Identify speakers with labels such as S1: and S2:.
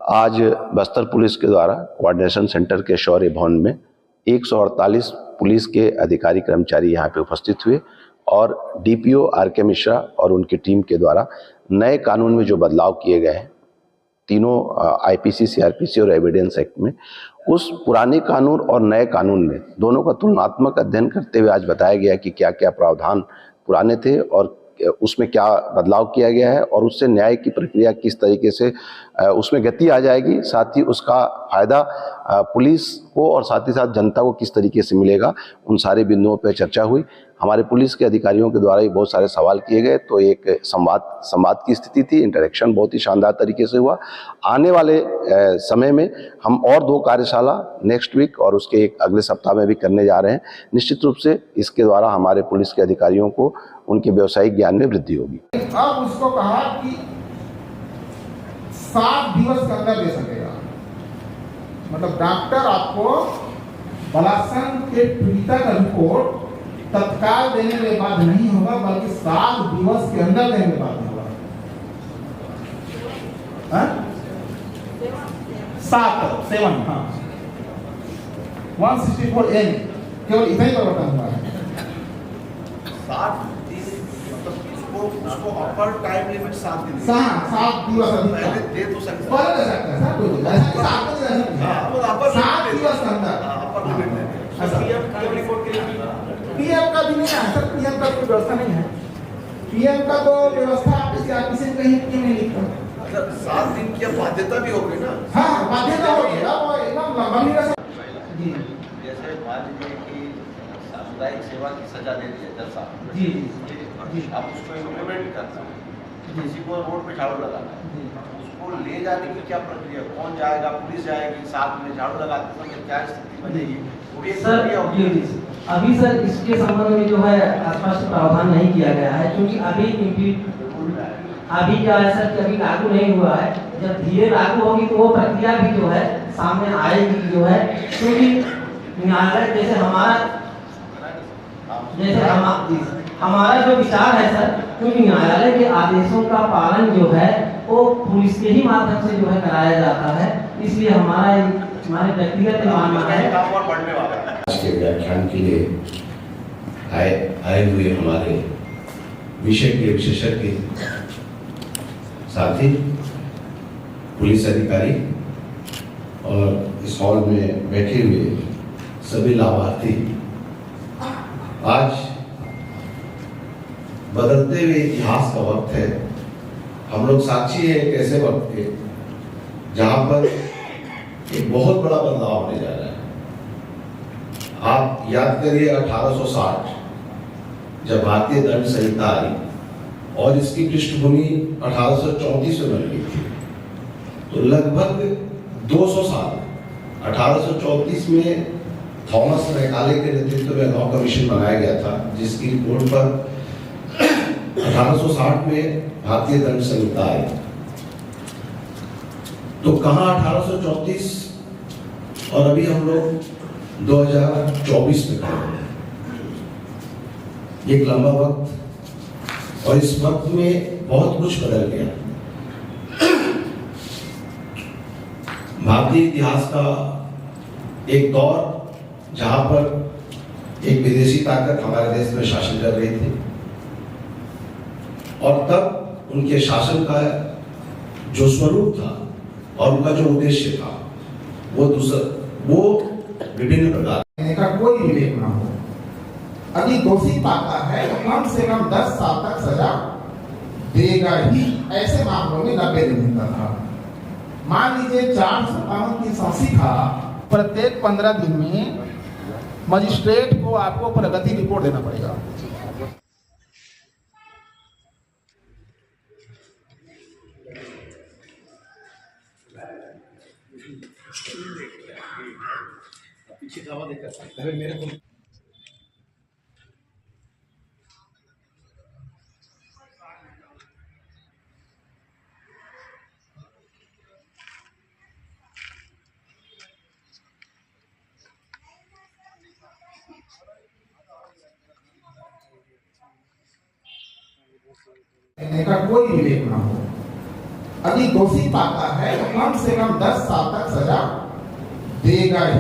S1: आज बस्तर पुलिस के द्वारा कोऑर्डिनेशन सेंटर के शौर्य भवन में 148 पुलिस के अधिकारी कर्मचारी यहाँ पे उपस्थित हुए और डीपीओ आर.के. मिश्रा और उनकी टीम के द्वारा नए कानून में जो बदलाव किए गए हैं तीनों आईपीसी, सीआरपीसी और एविडेंस एक्ट में, उस पुराने कानून और नए कानून में दोनों का तुलनात्मक अध्ययन करते हुए आज बताया गया कि क्या क्या प्रावधान पुराने थे और उसमें क्या बदलाव किया गया है और उससे न्याय की प्रक्रिया किस तरीके से उसमें गति आ जाएगी, साथ ही उसका फायदा पुलिस को और साथ ही साथ जनता को किस तरीके से मिलेगा, उन सारे बिंदुओं पर चर्चा हुई। हमारे पुलिस के अधिकारियों के द्वारा भी बहुत सारे सवाल किए गए, तो एक संवाद की स्थिति थी। इंटरेक्शन बहुत ही शानदार तरीके से हुआ। आने वाले समय में हम और 2 कार्यशाला नेक्स्ट वीक और उसके एक अगले सप्ताह में भी करने जा रहे हैं। निश्चित रूप से इसके द्वारा हमारे पुलिस के अधिकारियों को उनके व्यावसायिक ज्ञान में वृद्धि होगी।
S2: अब उसको कहा कि 7 दिवस के अंदर दे सकेगा, मतलब डॉक्टर आपको बलात्कार के पीड़िता का रिपोर्ट तत्काल देने के बाद नहीं होगा, बल्कि 7 दिवस के अंदर देने के बाद होगा। 7 हाँ 164N केवल इतना ही परिवर्तन हुआ है।
S3: 7 दिन मतलब उसको अपर टाइम लिमिट 7 दिन
S2: 7 दिवस
S3: पहले दे तो सकते हैं।
S2: पहले दे सकते हैं सर, कोई ऐसा 7 दिवस के अंदर
S3: अपर लिमिट
S2: पीएम का भी नहीं है सर, पीएम का कोई व्यवस्था नहीं है। पीएम का तो व्यवस्था किसी कहीं क्यों नहीं लिखा।
S3: अच्छा 7 दिन की बाध्यता भी होगी ना।
S2: हाँ बाध्यता होगी ना, वो एकदम गंभीर जी।
S3: जैसे मान लीजिए कि सामुदायिक सेवा की सजा दे दी है 10 साल
S2: जी
S3: जी, आप उसको इम्प्लीमेंट करना है, किसी को रोड पे झाड़ू लगाना है, उसको ले जाने की क्या प्रक्रिया, कौन जाएगा, पुलिस जाएगी, साथ में झाड़ू लगाते समय क्या स्थिति बनेगी, वो एक प्रक्रिया होगी।
S4: अभी सर इसके संबंध में जो है स्पष्ट प्रावधान नहीं किया गया है, क्योंकि अभी क्या है सर कि अभी लागू नहीं हुआ है। जब धीरे लागू होगी तो वो प्रक्रिया भी जो है सामने आएगी जो है, क्योंकि न्यायालय जैसे हमारा जो विचार है सर, क्योंकि न्यायालय के आदेशों का पालन जो है वो पुलिस के ही माध्यम से जो है कराया जाता है, इसलिए हमारे व्यक्तिगत मानना है।
S1: आज के व्याख्यान के लिए आए हुए हमारे विषय के विशेषज्ञ साथी, पुलिस अधिकारी और इस हॉल में बैठे हुए सभी लाभार्थी, आज बदलते हुए इतिहास का वक्त है। हम लोग साक्षी हैं एक ऐसे वक्त के जहां पर एक बहुत बड़ा बदलाव होने जा रहा है। आप याद करिए 1860 जब भारतीय दंड संहिता आई और इसकी पृष्ठभूमि 1834 में बन गई थी, तो लगभग 200 साल 1834 में थॉमस मैकाले के नेतृत्व में लॉ कमीशन बनाया गया था, जिसकी रिपोर्ट पर 1860 में भारतीय दंड संहिता आई। तो कहां 1834 और अभी हम लोग 2024 में खड़े हैं। एक लंबा वक्त, और इस वक्त में बहुत कुछ बदल गया। भारतीय इतिहास का एक दौर जहां पर एक विदेशी ताकत हमारे देश में शासन कर रही थी, और तब उनके शासन का जो स्वरूप था और उनका जो उद्देश्य था वो विभिन्न प्रकार
S2: का कोई विवेक ना हो। अभी दोषी पाता है तो कम से कम 10 साल तक सजा देगा ही। ऐसे मामलों में 90 दिन का था। मान लीजिए 457 की सांसी था, प्रत्येक 15 दिन में मजिस्ट्रेट को आपको प्रगति रिपोर्ट देना पड़ेगा। पीछे देखा मेरे को का कोई विवेक ना हो। यदि दोषी पाता है तो कम से कम 10 साल तक सजा देगा ही।